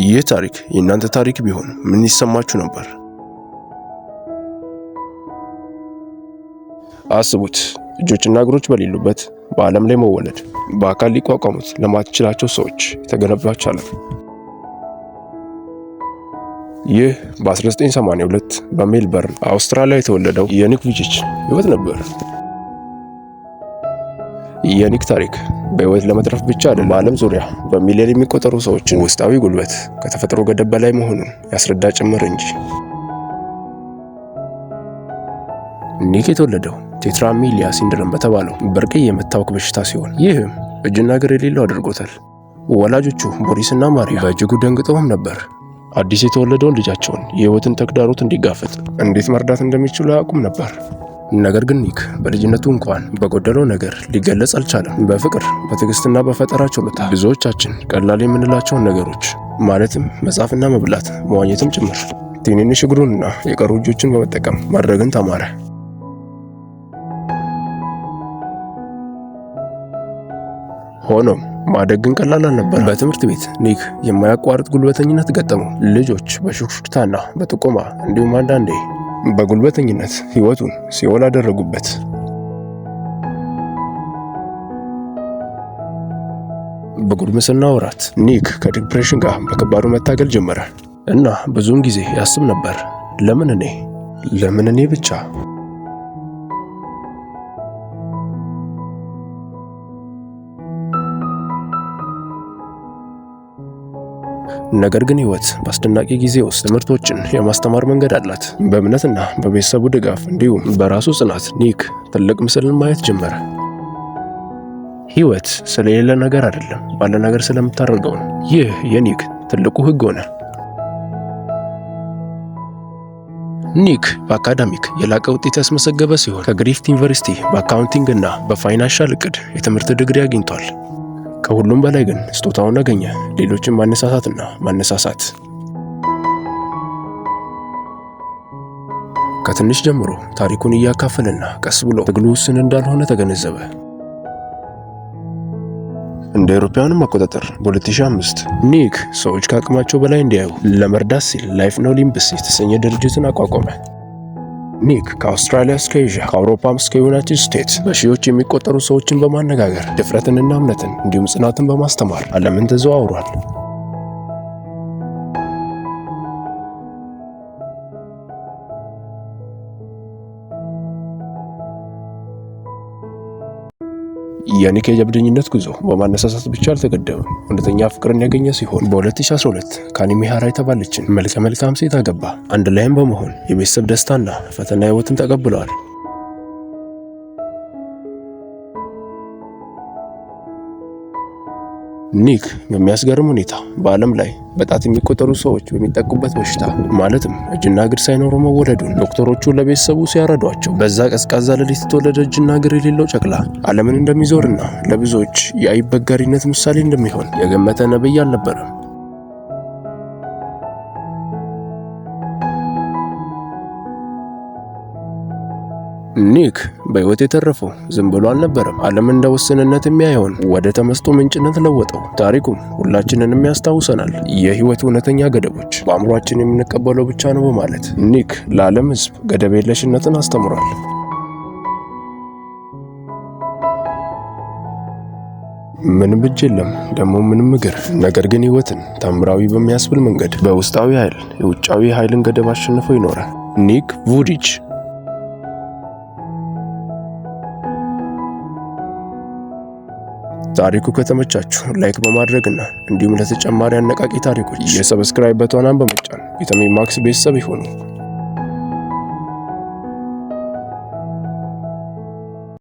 ይህ ታሪክ የእናንተ ታሪክ ቢሆን ምን ይሰማችሁ ነበር? አስቡት፣ እጆችና እግሮች በሌሉበት በዓለም ላይ መወለድ፣ በአካል ሊቋቋሙት ለማትችላቸው ሰዎች የተገነባች ዓለም። ይህ በ1982 በሜልበርን አውስትራሊያ የተወለደው የኒክ ቪጂች ሕይወት ነበር። የኒክ ታሪክ በሕይወት ለመትረፍ ብቻ አይደለም፣ በዓለም ዙሪያ በሚሊዮን የሚቆጠሩ ሰዎችን ውስጣዊ ጉልበት ከተፈጥሮ ገደብ በላይ መሆኑን ያስረዳ ጭምር እንጂ። ኒክ የተወለደው ቴትራሜሊያ ሲንድረም በተባለው ብርቅዬ የመታወክ በሽታ ሲሆን ይህም እጅና እግር የሌለው አድርጎታል። ወላጆቹ ቦሪስና ማሪያ በእጅጉ ደንግጠውም ነበር። አዲስ የተወለደውን ልጃቸውን የሕይወትን ተግዳሮት እንዲጋፈጥ እንዴት መርዳት እንደሚችሉ አያውቁም ነበር። ነገር ግን ኒክ በልጅነቱ እንኳን በጎደለው ነገር ሊገለጽ አልቻለም። በፍቅር በትዕግስትና በፈጠራ ችሎታ ብዙዎቻችን ቀላል የምንላቸውን ነገሮች ማለትም መጻፍና መብላት፣ መዋኘትም ጭምር ትንንሽ እግሩንና የቀሩ እጆችን በመጠቀም ማድረግን ተማረ። ሆኖም ማደግ ግን ቀላል አልነበር። በትምህርት ቤት ኒክ የማያቋርጥ ጉልበተኝነት ገጠመው። ልጆች በሹክሹክታና በጥቆማ እንዲሁም አንዳንዴ በጉልበተኝነት ሕይወቱን ሲኦል አደረጉበት። በጉርምስና ወራት ኒክ ከዲፕሬሽን ጋር በከባዱ መታገል ጀመረ እና ብዙውን ጊዜ ያስብ ነበር፣ ለምን እኔ ብቻ? ነገር ግን ሕይወት በአስደናቂ ጊዜ ውስጥ ትምህርቶችን የማስተማር መንገድ አላት። በእምነትና በቤተሰቡ ድጋፍ እንዲሁም በራሱ ጽናት ኒክ ትልቅ ምስልን ማየት ጀመረ። ሕይወት ስለሌለ ነገር አይደለም፣ ባለ ነገር ስለምታደርገው ነው። ይህ የኒክ ትልቁ ሕግ ሆነ። ኒክ በአካዳሚክ የላቀ ውጤት ያስመዘገበ ሲሆን ከግሪፍት ዩኒቨርሲቲ በአካውንቲንግ እና በፋይናንሻል እቅድ የትምህርት ዲግሪ አግኝቷል። ከሁሉም በላይ ግን ስጦታውን አገኘ፣ ሌሎችን ማነሳሳት። ከትንሽ ጀምሮ ታሪኩን እያካፈለና ቀስ ብሎ ትግሉ ውስን እንዳልሆነ ተገነዘበ። እንደ አውሮፓውያን አቆጣጠር በ2005 ኒክ ሰዎች ከአቅማቸው በላይ እንዲያዩ ለመርዳት ሲል ላይፍ ኖ ሊምብስ የተሰኘ ድርጅትን አቋቋመ። ኒክ ከአውስትራሊያ እስከ ኤዥያ ከአውሮፓም እስከ ዩናይትድ ስቴትስ በሺዎች የሚቆጠሩ ሰዎችን በማነጋገር ድፍረትንና እምነትን እንዲሁም ጽናትን በማስተማር ዓለምን ተዘዋውሯል። የኒክ የጀብደኝነት ጉዞ በማነሳሳት ብቻ አልተገደበም። እውነተኛ ፍቅርን ያገኘ ሲሆን በ2012 ካኒሚሃራ የተባለችን መልከ መልካም ሴት አገባ። አንድ ላይም በመሆን የቤተሰብ ደስታና ፈተና ሕይወትን ተቀብለዋል። ኒክ በሚያስገርም ሁኔታ በዓለም ላይ በጣት የሚቆጠሩ ሰዎች በሚጠቁበት በሽታ ማለትም እጅና እግር ሳይኖሩ መወለዱን ዶክተሮቹ ለቤተሰቡ ሲያረዷቸው በዛ ቀዝቃዛ ሌሊት የተወለደ እጅና እግር የሌለው ጨቅላ ዓለምን እንደሚዞርና ለብዙዎች የአይበጋሪነት ምሳሌ እንደሚሆን የገመተ ነብይ አልነበረም። ኒክ በሕይወት የተረፈው ዝም ብሎ አልነበረም። ዓለም እንደ ውስንነት የሚያየውን ወደ ተመስጦ ምንጭነት ለወጠው። ታሪኩም ሁላችንንም ያስታውሰናል። የሕይወት እውነተኛ ገደቦች በአእምሯችን የምንቀበለው ብቻ ነው በማለት ኒክ ለዓለም ሕዝብ ገደብ የለሽነትን አስተምሯል። ምንም እጅ የለም ደግሞ ምንም እግር። ነገር ግን ሕይወትን ታምራዊ በሚያስብል መንገድ በውስጣዊ ኃይል የውጫዊ ኃይልን ገደብ አሸንፎ ይኖራል። ኒክ ቪጂች። ታሪኩ ከተመቻችሁ ላይክ በማድረግና እንዲሁም ለተጨማሪ አነቃቂ ታሪኮች የሰብስክራይብ በተናን በመጫን ቪታሚን ማክስ ቤተሰብ ይሁኑ።